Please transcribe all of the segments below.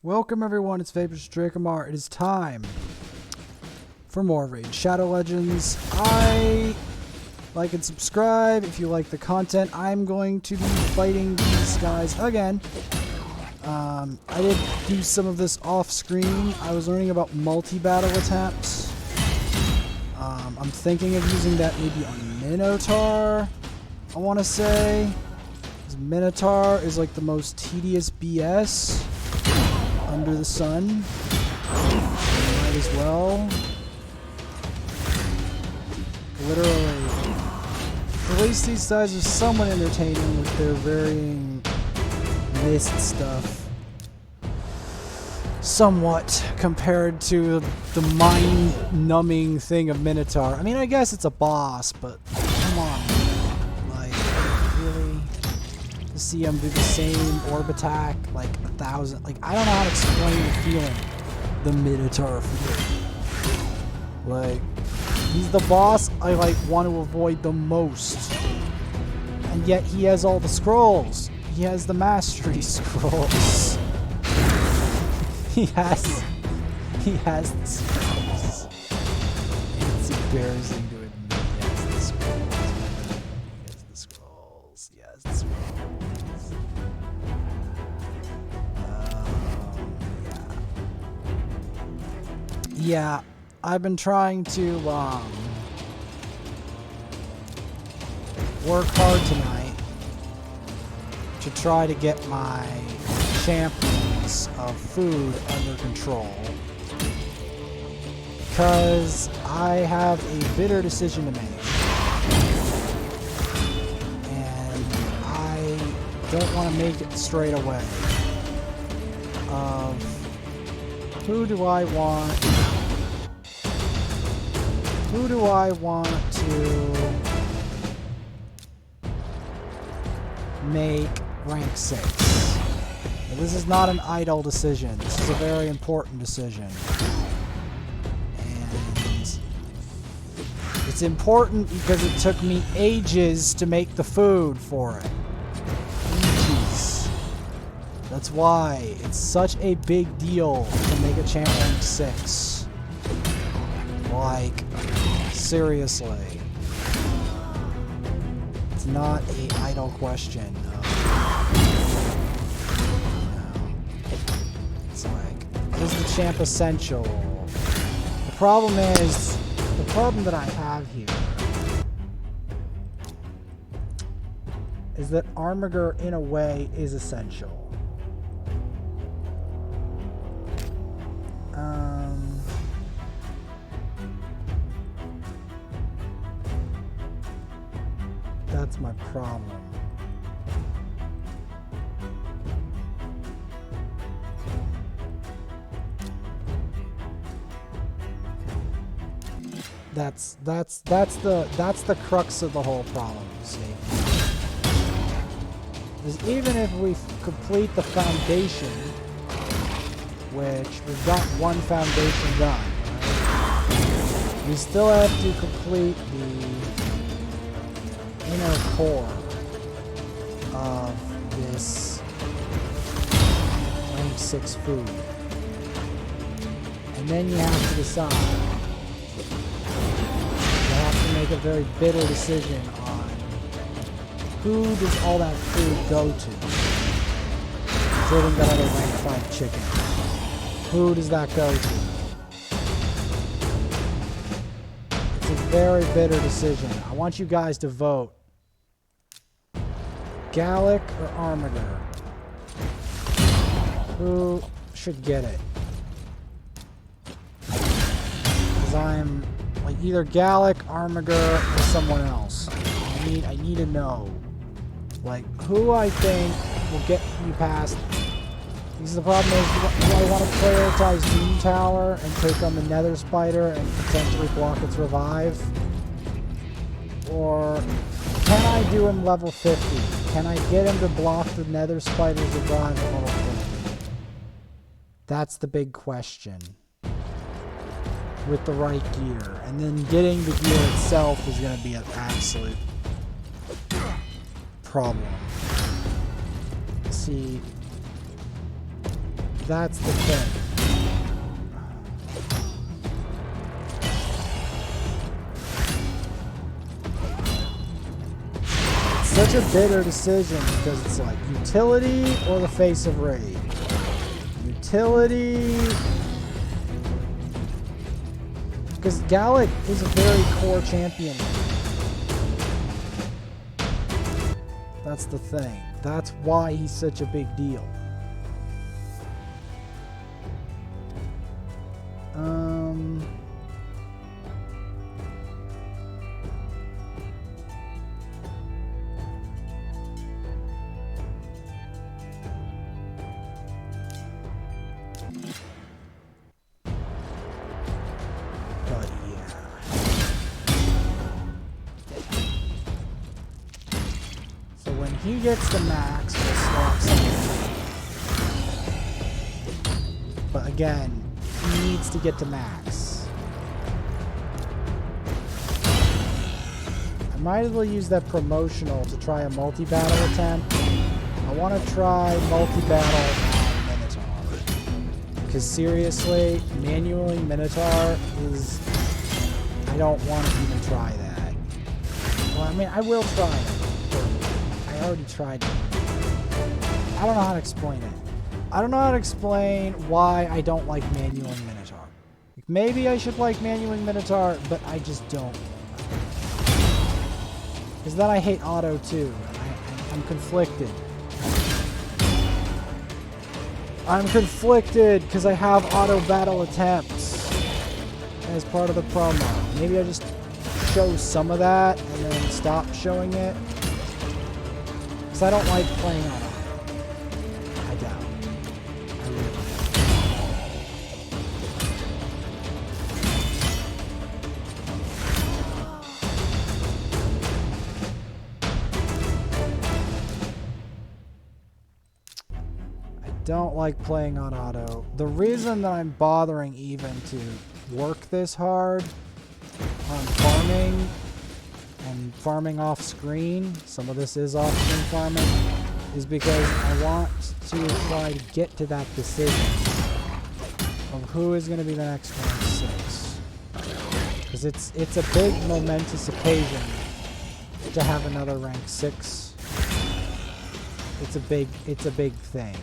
Welcome everyone, it's Vapors Drakomar. It is time for more Raid Shadow Legends. Like and subscribe if you like the content. I'm going to be fighting these guys again. I did do some of this off screen. I was learning about multi-battle attempts. I'm thinking of using that maybe on Minotaur, I want to say. Minotaur is like the most tedious BS under the sun. Might as well. Literally. At least these guys are somewhat entertaining with their varying mist stuff. Somewhat compared to the mind-numbing thing of Minotaur. I mean, I guess it's a boss, but come on. Like, really? To see him do the same orb attack like 1,000. Like, I don't know how to explain the feeling. The Minotaur feeling. Like, he's the boss I like want to avoid the most. And yet he has all the scrolls. He has the mastery scrolls. He has the scrolls. It's embarrassing to admit he has the scrolls. He has the scrolls. He has the scrolls. Yeah, I've been trying to work hard tonight to try to get my champions of food under control, because I have a bitter decision to make, and I don't want to make it straight away. Of who do I want to make rank 6? Now, this is not an idle decision. This is a very important decision. And it's important because it took me ages to make the food for it. Ages. That's why it's such a big deal to make a champ rank 6. Like, seriously. It's not an idle question. It's like, is the champ essential? The problem that I have here is that Armiger, in a way, is essential. That's my problem. That's the crux of the whole problem, you see. Because even if we complete the foundation, which we've got one foundation done, right? We still have to complete the inner core of this rank 6 food. And then you have to decide. You have to make a very bitter decision on who does all that food go to. Including that other rank 5 chicken. Who does that go to? It's a very bitter decision. I want you guys to vote. Gallic or Armiger? Who should get it? Because I'm like either Gallic, Armiger, or someone else. I need to know, like, who I think will get me past. Because the problem is, do I want to prioritize Moon Tower and take on the Nether Spider and potentially block its revive? Or can I do him level 50? Can I get him to block the Nether Spider's revive at level 50? That's the big question. With the right gear. And then getting the gear itself is going to be an absolute problem. See, That's the thing. It's such a bitter decision because it's like utility or the face of raid. Utility. Because Gallic is a very core champion. That's the thing. That's why he's such a big deal. But yeah. So when he gets the max, we'll swap something. But again, he needs to get to max. I might as well use that promotional to try a multi-battle attempt. I want to try multi-battle on Minotaur. Because seriously, manually Minotaur is... I don't want to even try that. Well, I mean, I will try it. But I already tried it. I don't know how to explain it. I don't know how to explain why I don't like manualing Minotaur. Maybe I should like manualing Minotaur, but I just don't. Because then I hate auto too, and I'm conflicted. I'm conflicted because I have auto battle attempts as part of the promo. Maybe I just show some of that and then stop showing it. Because I don't like playing on auto. I doubt. I really don't. Don't like playing on auto. The reason that I'm bothering even to work this hard on farming and farming off screen, some of this is off screen farming, is because I want to try to get to that decision of who is going to be the next rank 6. Because it's a big momentous occasion to have another rank 6. It's a big thing.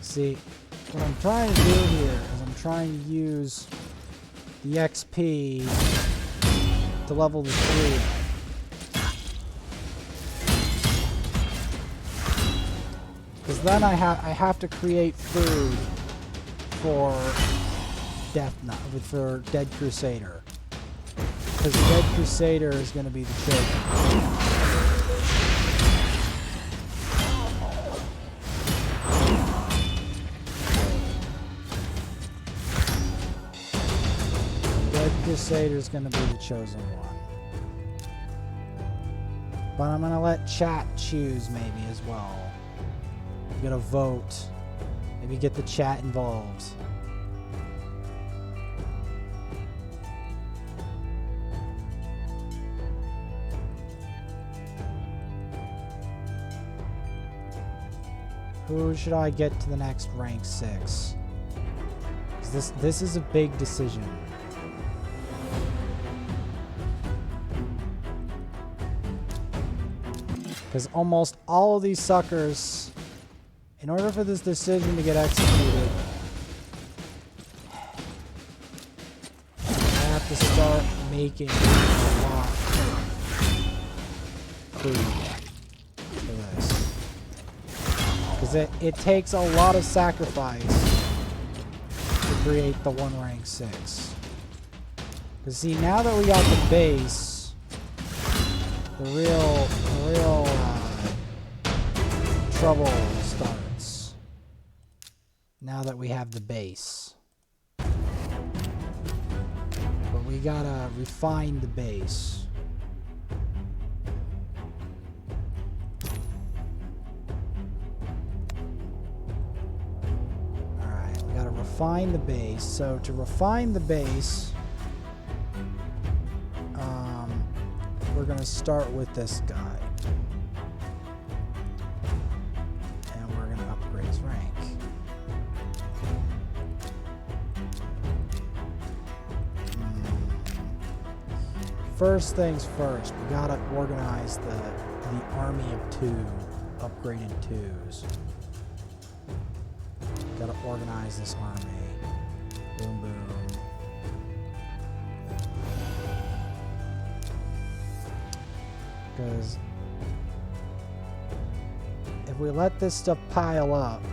See, what I'm trying to do here is I'm trying to use the XP to level the 3. Because then I have to create food for for Dead Crusader. Because Dead Crusader is going to be the chosen. Crusader is going to be the chosen one. But I'm going to let chat choose maybe as well. I'm going to vote. Maybe get the chat involved. Who should I get to the next rank 6? This is a big decision. Because almost all of these suckers, in order for this decision to get executed, I have to start making a lot of food for this. Because it takes a lot of sacrifice to create the 1 rank 6. Because see, now that we got the base, the real trouble starts. Now that we have the base. But we gotta refine the base. Alright, we gotta refine the base. So to refine the base, we're going to start with this guy. And we're going to upgrade his rank. First things first, we got to organize the army of 2 upgraded 2s. Got to organize this army. Boom, boom. Because if we let this stuff pile up,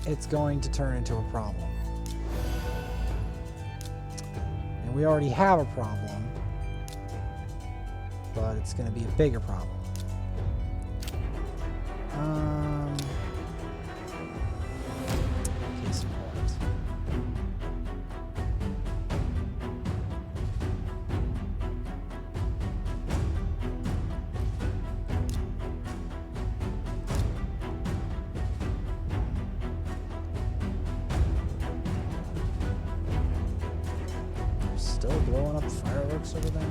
it's going to turn into a problem. And we already have a problem, but it's going to be a bigger problem. Case in point. Still blowing up fireworks over there?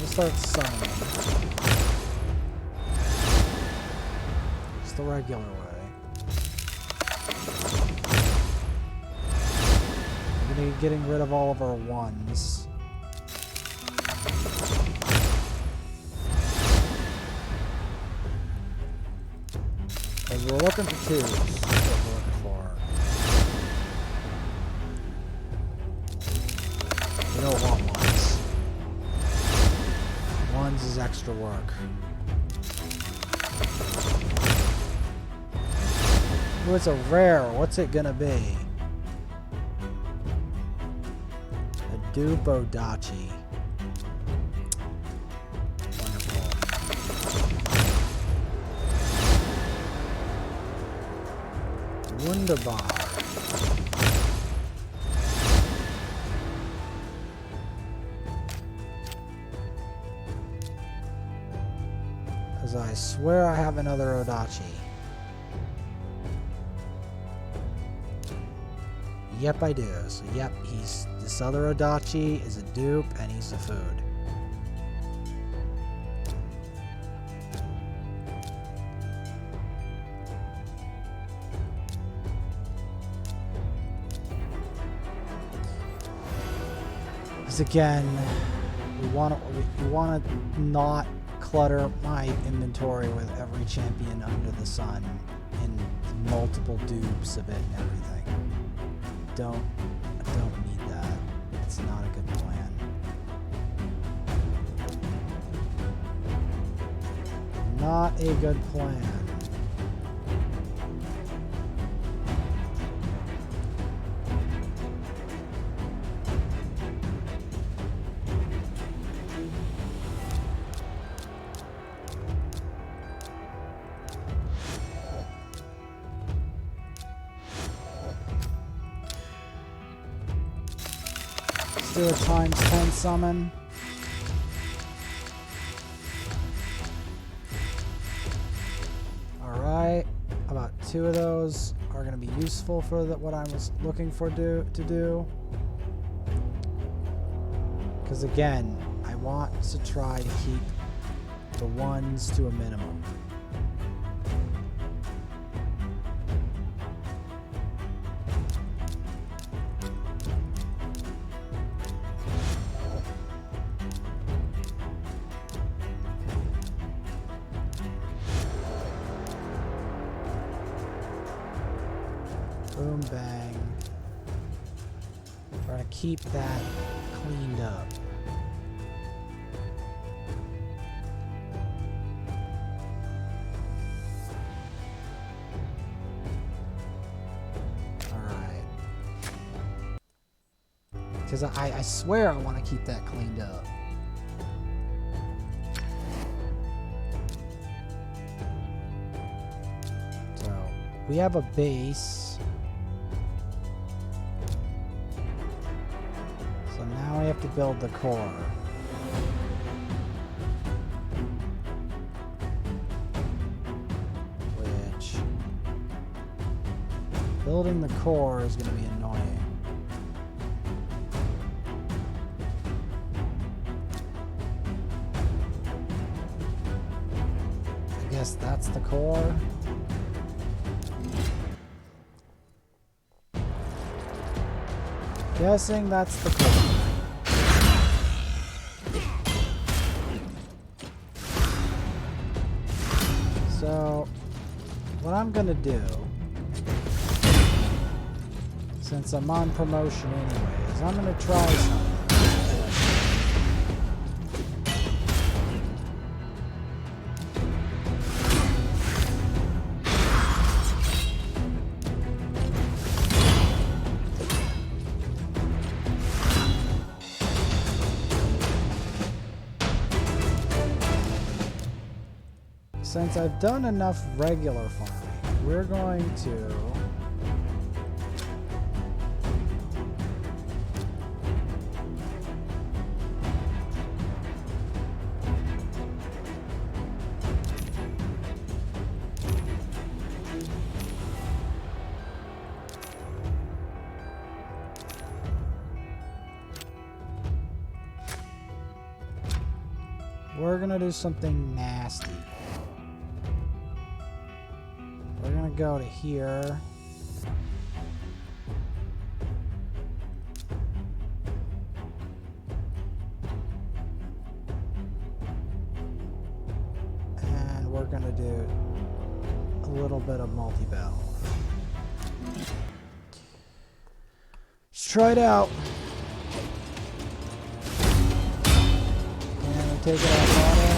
Start summoning. It's the regular way. We're gonna be getting rid of all of our 1s. Because we're looking for 2s. That's what we're looking for. We don't want 1s. 1s is extra work. Ooh, it's a rare. What's it gonna be? A dupe Odachi. Wonderful. Wunderbar. I swear I have another Odachi. Yep, I do. So, yep, this other Odachi is a dupe, and he's the food. Because again, we want to not clutter my inventory with every champion under the sun and multiple dupes of it and everything. I don't need that. It's not a good plan. Not a good plan. Do a times 10 summon. Alright, about 2 of those are going to be useful for what I was looking for to do. Because again, I want to try to keep the 1s to a minimum. Boom, bang. We're going to keep that cleaned up. Alright. Because I swear I want to keep that cleaned up. So, we have a base. So now we have to build the core. Which... building the core is going to be annoying. I guess that's the core. Guessing that's the core. So, what I'm gonna do, since I'm on promotion anyway, is I'm gonna try something. Since I've done enough regular farming, we're going to do something nasty. We're gonna go to here. And we're gonna do a little bit of multi-battle. Let's try it out. And take it off auto.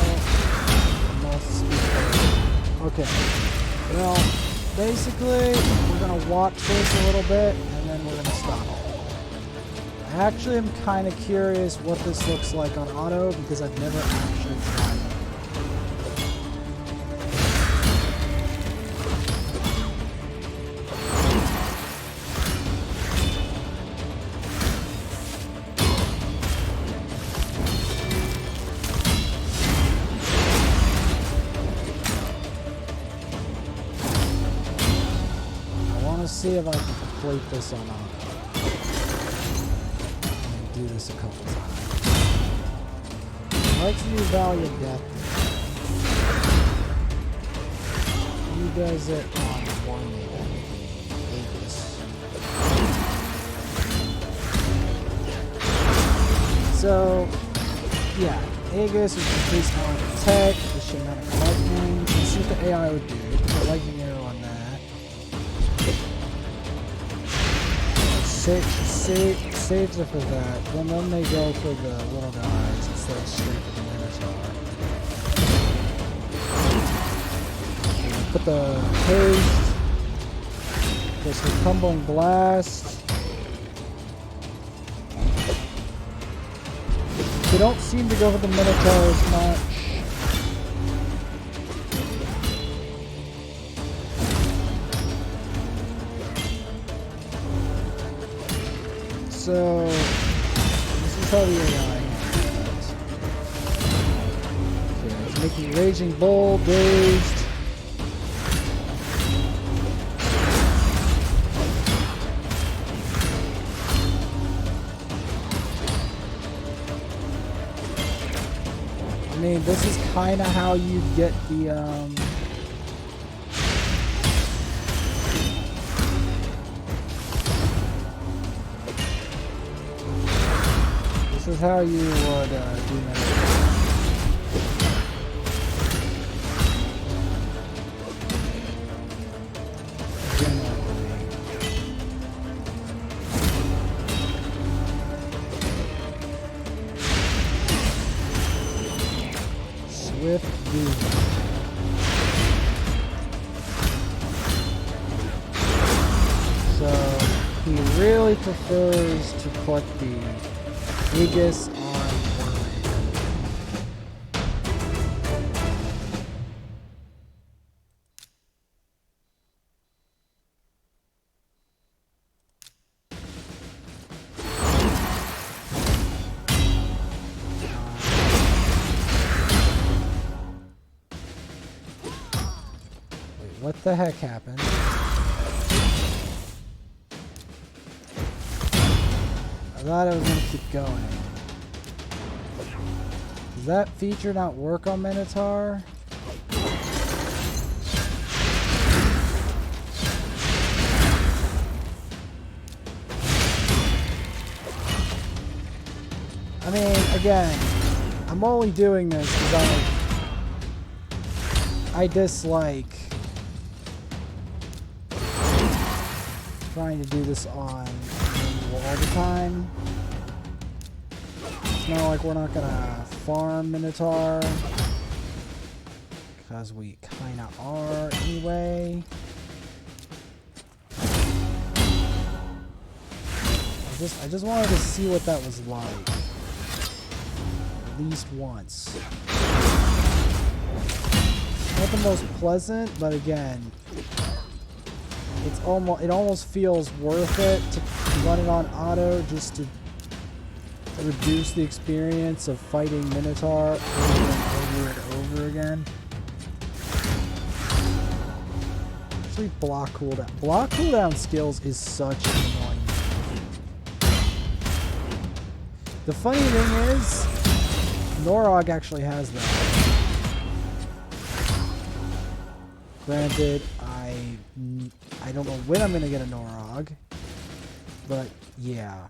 Okay. Well, basically, we're going to watch this a little bit, and then we're going to stop. I actually am kind of curious what this looks like on auto, because I've never actually tried it. See if I can complete this on auto. Do this a couple times. I like to do value of death. He does it on one Aegis. So, yeah, Aegis is increased amount of attack, the amount of lightning. You can see what the AI would do. The lightning arrow on that. Saves it for that, then they go for the little guys instead of straight for the Minotaur. Put the haste, just the tumbling blast. They don't seem to go for the Minotaur as much. So, this is how the AI handles it. Okay, it's making Raging Bull, dazed. I mean, this is kind of how you get the, this is how you would do Minotaur. Swift Doom. So he really prefers to put the Aegis on Warrior. what the heck happened? I thought I was gonna keep going. Does that feature not work on Minotaur? I mean, again, I'm only doing this because I dislike trying to do this on manual all the time. It's not like we're not gonna farm Minotaur, because we kinda are anyway. I just wanted to see what that was like. At least once. Not the most pleasant, but again, it almost feels worth it to run it on auto just to reduce the experience of fighting Minotaur over and over again. Actually, block cooldown. Block cooldown skills is such an annoying thing. The funny thing is, Norog actually has that. Granted, I don't know when I'm gonna get a Norog, but yeah.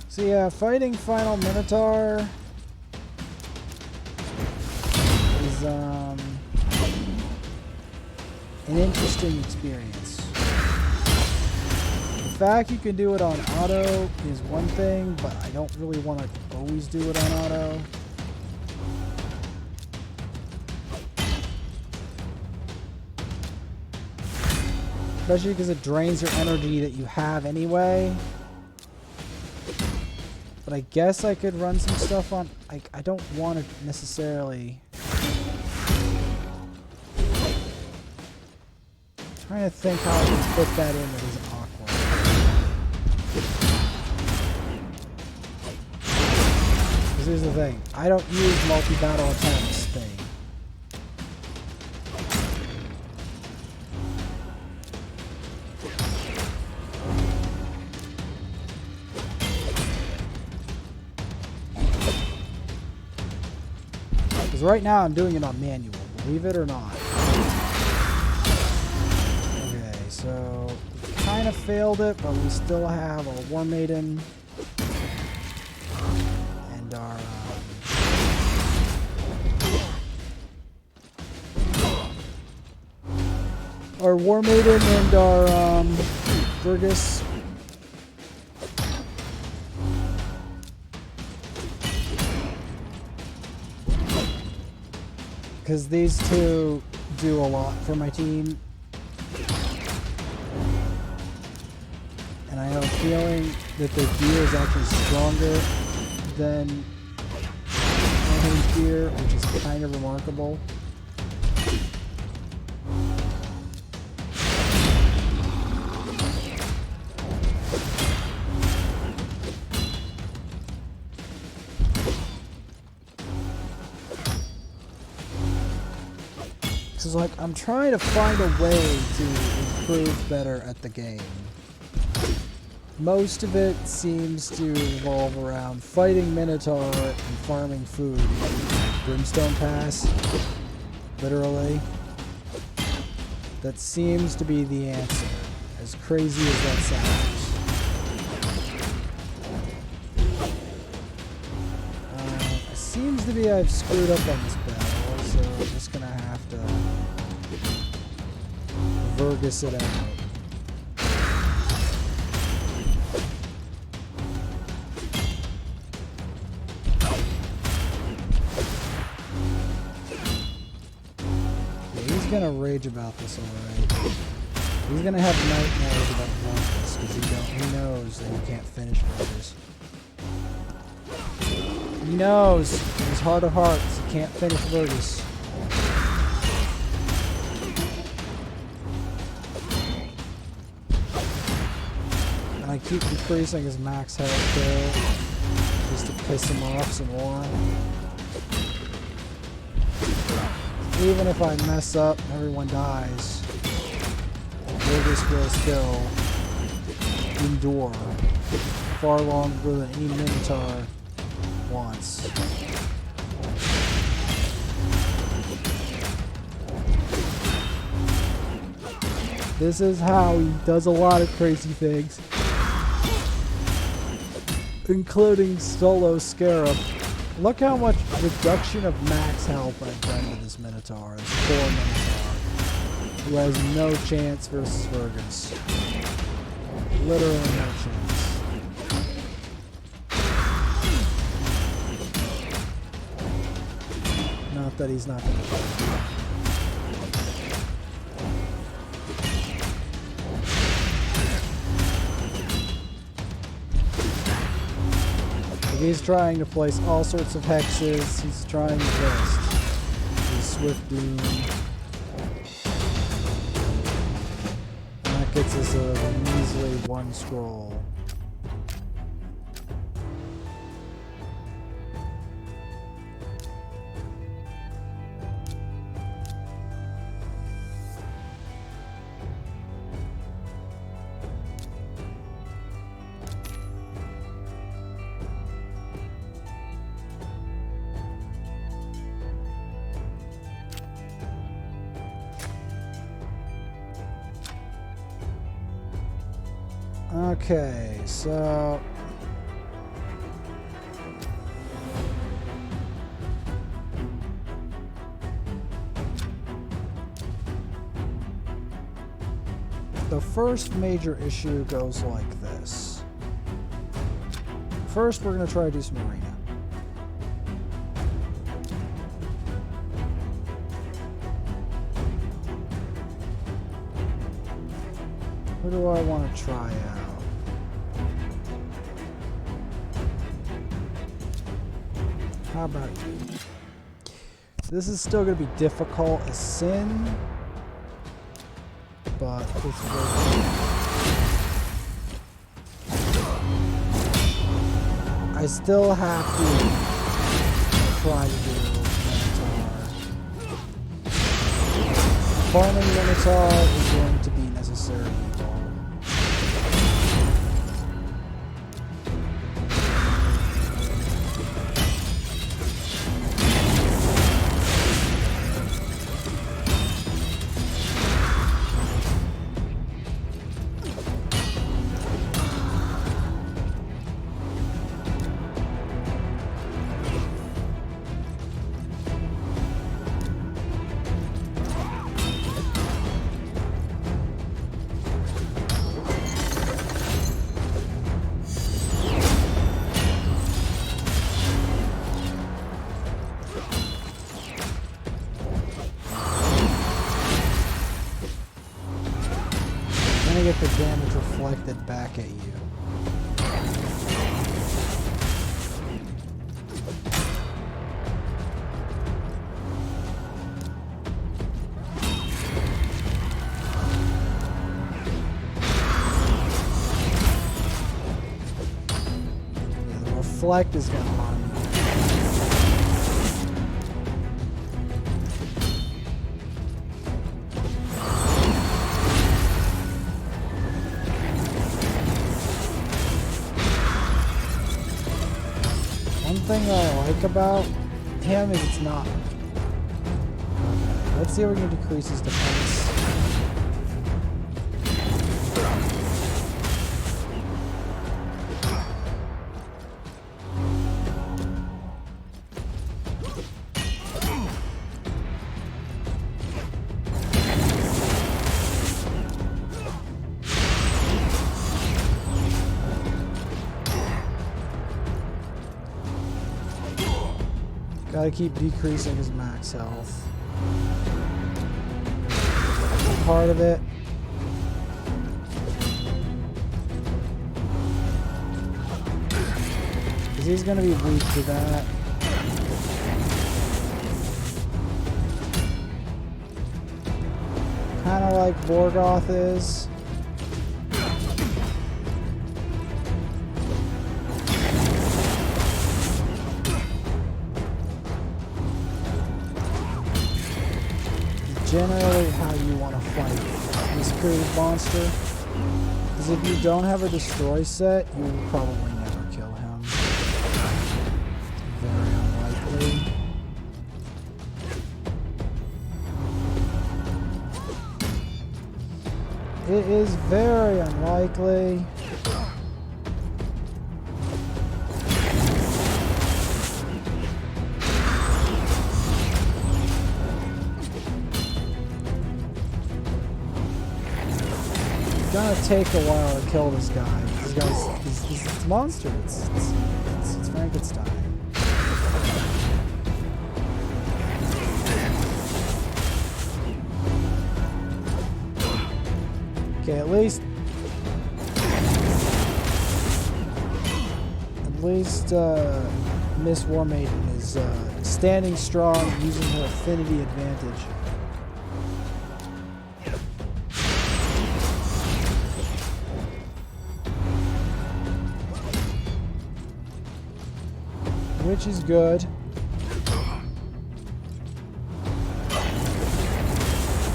So yeah, fighting Final Minotaur is an interesting experience. The fact you can do it on auto is one thing, but I don't really want to always do it on auto. Especially because it drains your energy that you have anyway. But I guess I could run some stuff on... I don't want to necessarily... Trying to think how I can fit that in that isn't awkward. Because here's the thing. I don't use multi-battle attempts thing. Because right now I'm doing it on manual, believe it or not. Okay, so we kind of failed it, but we still have our War Maiden and our War Maiden and our Burgess. Because these two do a lot for my team. And I have a feeling that their gear is actually stronger than Anaheim's gear, which is kind of remarkable. Because like I'm trying to find a way to improve better at the game. Most of it seems to revolve around fighting Minotaur and farming food. Brimstone Pass, literally. That seems to be the answer, as crazy as that sounds. It seems to be I've screwed up on this battle, so I'm just gonna have to Vergus it out. He's gonna rage about this, alright. He's gonna have nightmares about this because he knows that he can't finish Vergus. He knows in his heart of hearts he can't finish Vergus. I keep decreasing his max health there, just to piss him off some more. Even if I mess up and everyone dies, Burgess will still endure far longer than any Minotaur wants. This is how he does a lot of crazy things, including Solo Scarab. Look how much reduction of max health I've done to this Minotaur, this poor Minotaur, who has no chance versus Fergus. Literally no chance. Not that he's not going to kill him. He's trying to place all sorts of hexes. He's trying his best. He's Swift Doom. And that gets us a measly 1 scroll. Okay, so the first major issue goes like this. First, we're going to try to do some arena. Who do I want to try out? How about you? This is still going to be difficult as Sin, but it's worth it. I still have to try to do Minotaur. Farming Minotaur is going to be necessary evil. Get the damage reflected back at you. Yeah, the reflect is going to harm you. One thing that I like about him is it's not. Okay, let's see if we can decrease his defense. Gotta keep decreasing his max health. Part of it. Because he's gonna be weak to that. Kinda like Morgoth is. generally how you want to fight this creative monster. Because if you don't have a destroy set, you will probably never kill him. Very unlikely. It is very unlikely. It's gonna take a while to kill this guy. This guy's he's a monster. It's Frankenstein. Okay, at least Miss War Maiden is standing strong, using her affinity advantage. Which is good.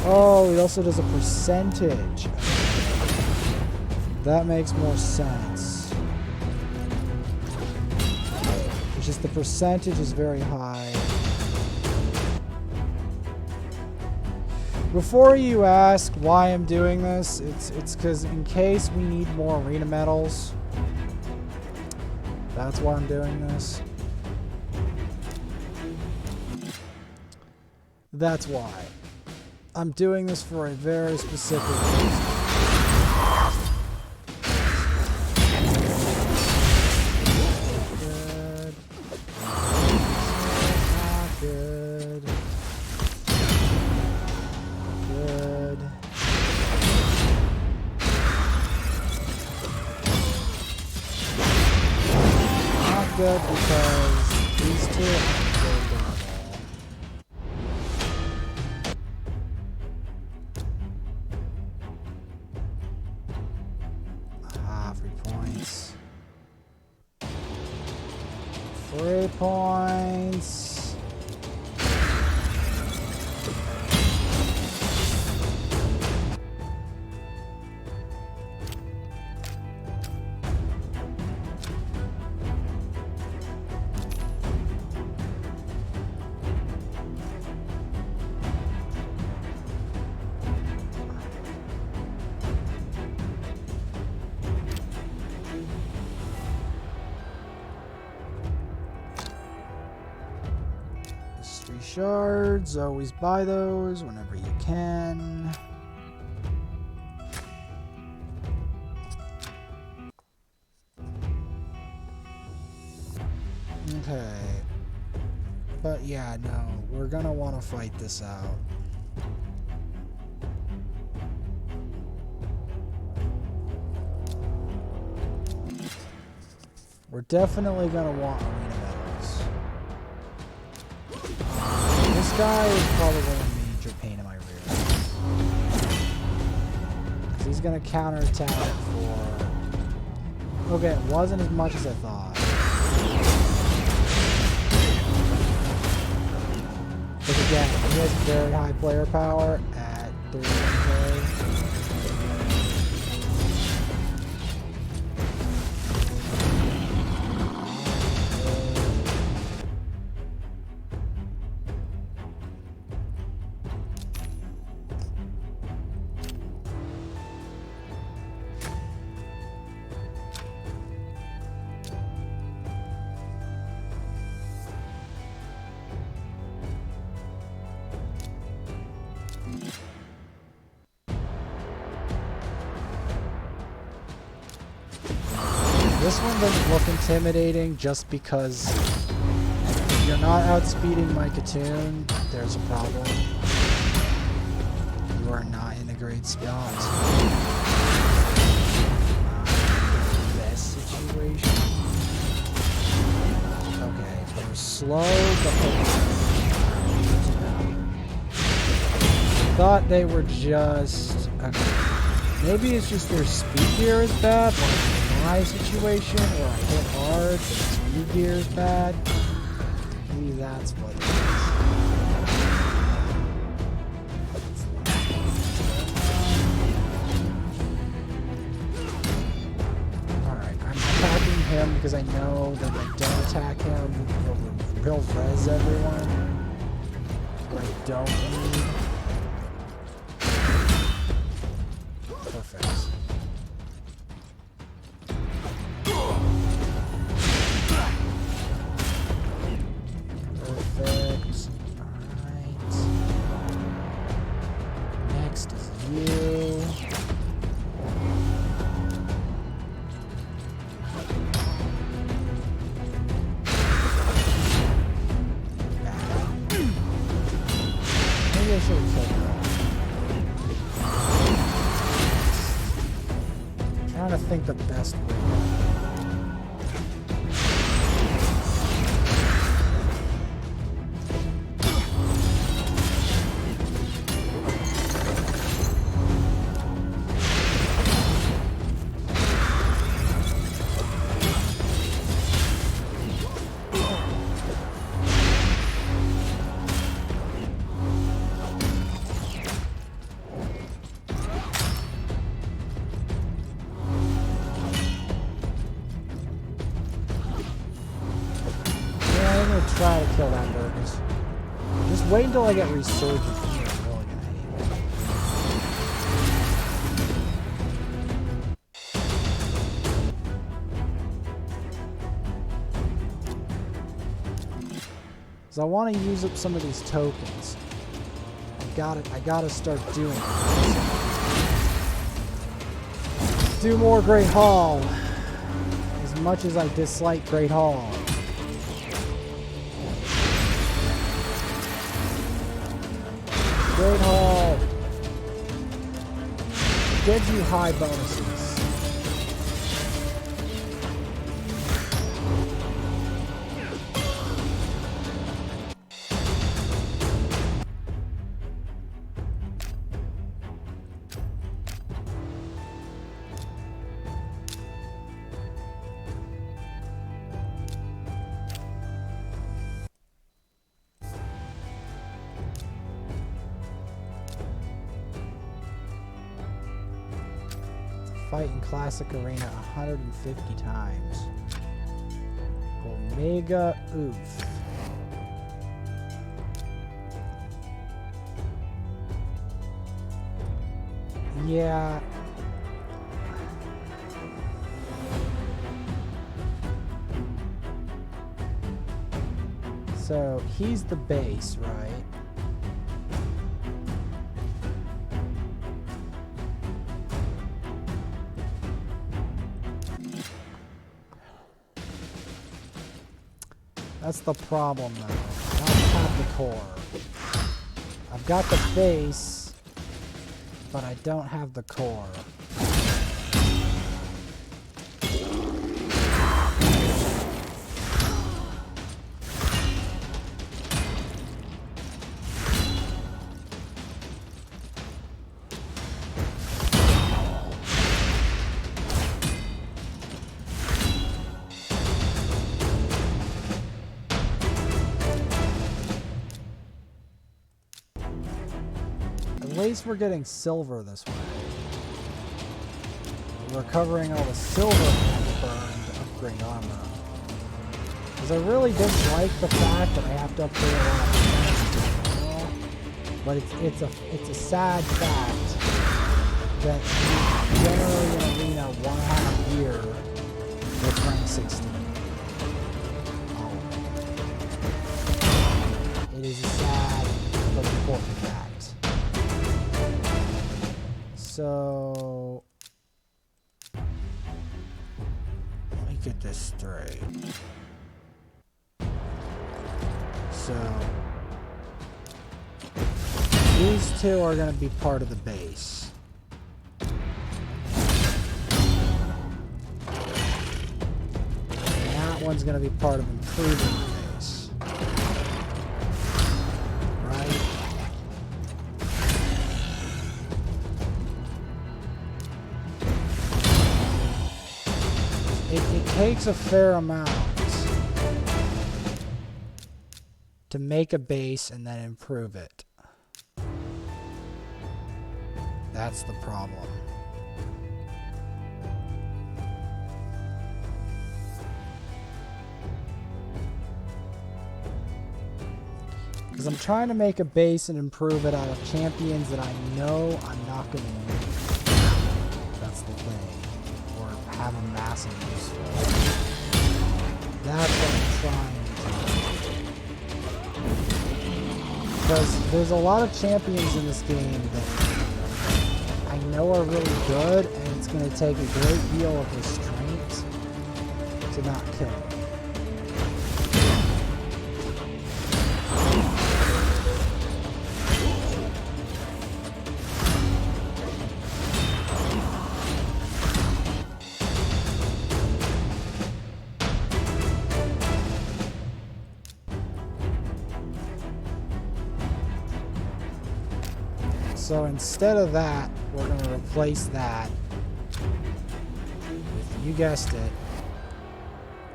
Oh, he also does a percentage. That makes more sense. It's just the percentage is very high. Before you ask why I'm doing this, it's because in case we need more arena medals. That's why I'm doing this. That's why. I'm doing this for a very specific reason. Good. Not good. Good. Not good because these two aren't very good. Points. 3 points. Shards, always buy those whenever you can. Okay. But yeah, no, we're gonna want to fight this out. We're definitely gonna want arena medals. This guy is probably a major pain in my rear. He's gonna counterattack for... Okay, it wasn't as much as I thought. But again, he has very high player power at 31k. This one doesn't look intimidating just because if you're not outspeeding my Katoon, there's a problem. You are not in a great spot. Best situation. Okay, they're slow, but I thought they were just... Okay. Maybe it's just their speed gear is bad, like my situation, or I hit hard, but the speed gear is bad. Maybe that's what it because I know that if I don't attack him, he'll res everyone. What I don't need. Perfect. Perfect. Alright. Next is you. Maybe I should have killed her. I'm trying to think the best way. Try to kill that Burgess. Just wait until I get resurgent. I'm really gonna hate it. So I want to use up some of these tokens. I gotta start doing it. Do more Great Hall. As much as I dislike Great Hall. Great Hall gives you high bonuses. Fight in Classic Arena 150 times. Omega Oof. Yeah. So he's the base, right? That's the problem, though. I don't have the core. I've got the base, but I don't have the core. At least we're getting silver this way. We're recovering all the silver I burned to upgrade armor. Because I really dislike the fact that I have to upgrade a lot of armor. But it's a sad fact that generally in Arena 1.5 year with rank 16. It is a sad but important fact. So let me get this straight. So these two are going to be part of the base. And that one's going to be part of improving the base. Right? It takes a fair amount to make a base and then improve it. That's the problem. Because I'm trying to make a base and improve it out of champions that I know I'm not going to use. That's the thing. Or have a massive use for. That's what I'm trying to do. Because there's a lot of champions in this game that I know are really good, and it's going to take a great deal of restraint to not kill them. So instead of that, we're going to replace that with, you guessed it,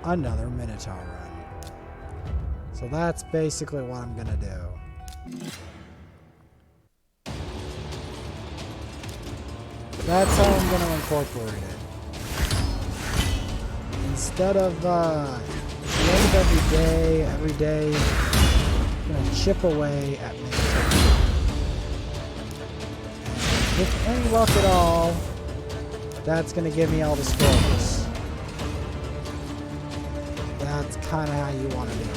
another Minotaur run. So that's basically what I'm going to do. That's how I'm going to incorporate it. Instead of at the end of every day, I'm going to chip away at Minotaur. With any luck at all, that's going to give me all the scrolls. That's kind of how you want to do it.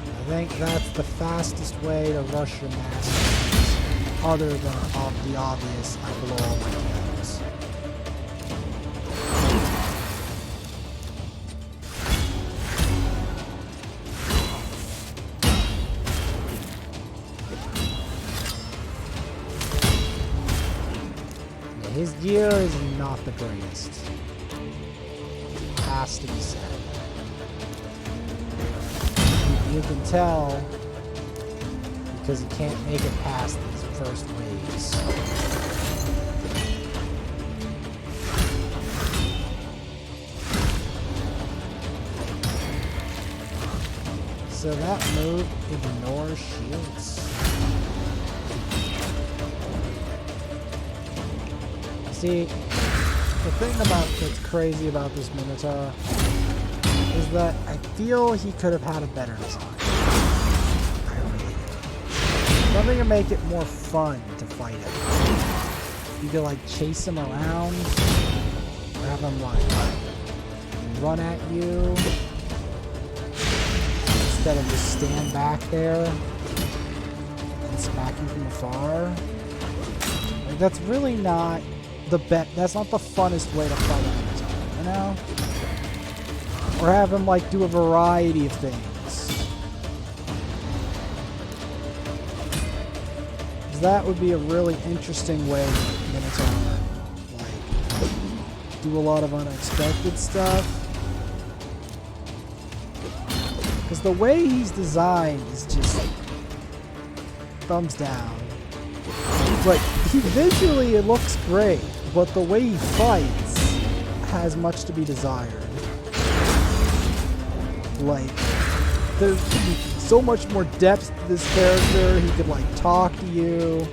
I think that's the fastest way to rush your masters, other than the obvious, I blow all my cannons. His gear is not the greatest. Has to be said. You can tell because he can't make it past these first waves. So that move ignores shields. See, the thing that's crazy about this Minotaur is that I feel he could have had a better design. I really do. Something to make it more fun to fight him. You could like chase him around, or have him like run at you instead of just stand back there and smack you from afar. Like, that's really not that's not the funnest way to fight a Minotaur, you know? Or have him like do a variety of things. That would be a really interesting way to make Minotaur like do a lot of unexpected stuff. Because the way he's designed is just thumbs down. Like, visually it looks great, but the way he fights has much to be desired. Like, there could be so much more depth to this character. He could, like, talk to you.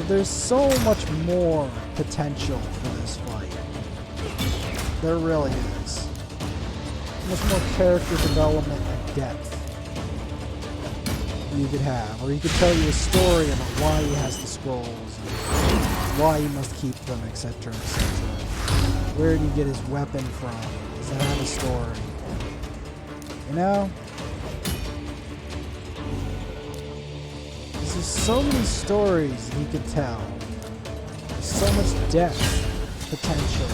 There's so much more potential for this fight. There really is. Much more character development and depth you could have, or he could tell you a story about why he has the scrolls, and why he must keep them, etc., etc. Where did he get his weapon from? Does that have a story? You know? There's so many stories he could tell. There's so much depth, potential.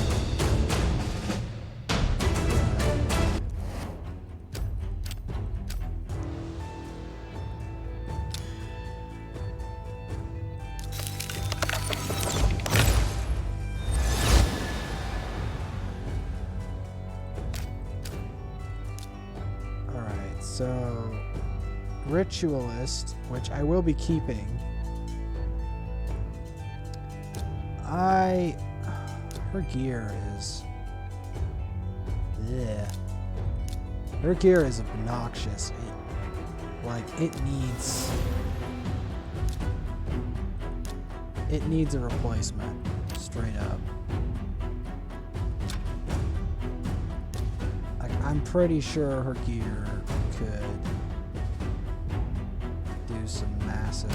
So, Ritualist, which I will be keeping. Her gear is... yeah. Her gear is obnoxious. It needs a replacement. Straight up. I'm pretty sure her gear could do some massive